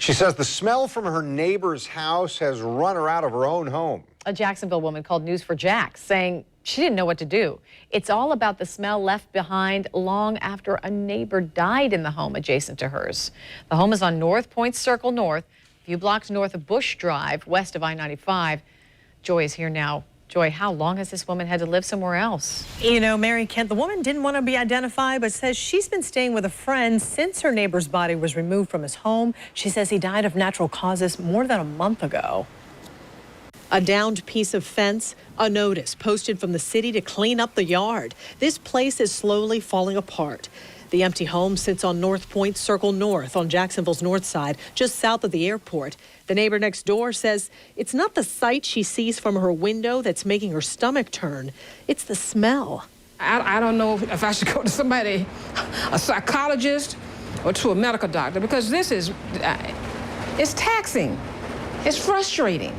She says the smell from her neighbor's house has run her out of her own home. A Jacksonville woman called News4Jax saying she didn't know what to do. It's all about the smell left behind long after a neighbor died in the home adjacent to hers. The home is on North Point Circle North, a few blocks north of Bush Drive, west of I-95. Joy is here now. Joy, how long has this woman had to live somewhere else? You know, Mary Kent, the woman didn't want to be identified, but says she's been staying with a friend since her neighbor's body was removed from his home. She says he died of natural causes more than a month ago. A downed piece of fence, a notice posted from the city to clean up the yard. This place is slowly falling apart. The empty home sits on North Point Circle North on Jacksonville's north side, just south of the airport. The neighbor next door says it's not the sight she sees from her window that's making her stomach turn. It's the smell. I don't know if I should go to somebody, a psychologist or to a medical doctor, because this is, it's taxing. It's frustrating,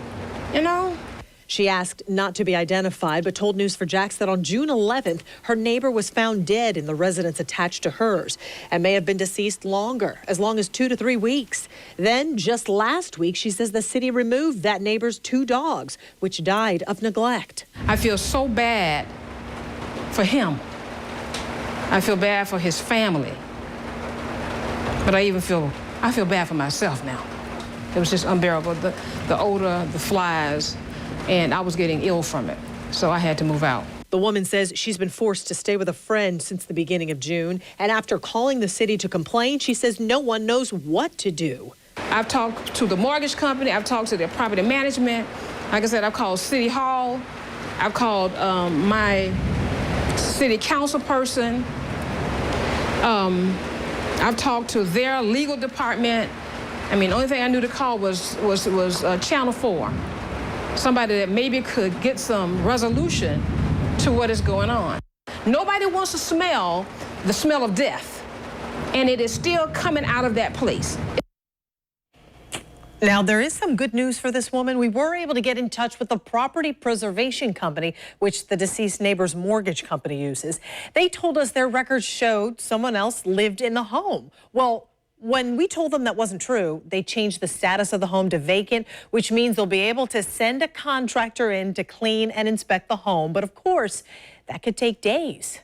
you know? She asked not to be identified, but told News4Jax that on June 11th, her neighbor was found dead in the residence attached to hers and may have been deceased longer, as long as 2 to 3 weeks. Then, just last week, she says the city removed that neighbor's 2 dogs, which died of neglect. I feel so bad for him. I feel bad for his family. But I feel bad for myself now. It was just unbearable. The odor, the flies, and I was getting ill from it, so I had to move out. The woman says she's been forced to stay with a friend since the beginning of June, and after calling the city to complain, she says no one knows what to do. I've talked to the mortgage company, I've talked to their property management. Like I said, I've called City Hall, I've called my city council person, I've talked to their legal department. I mean, the only thing I knew to call was Channel 4. Somebody that maybe could get some resolution to what is going on. Nobody wants to smell the smell of death, and it is still coming out of that place. Now, there is some good news for this woman. We were able to get in touch with the property preservation company, which the deceased neighbor's mortgage company uses. They told us their records showed someone else lived in the home. Well, when we told them that wasn't true, they changed the status of the home to vacant, which means they'll be able to send a contractor in to clean and inspect the home. But of course, that could take days.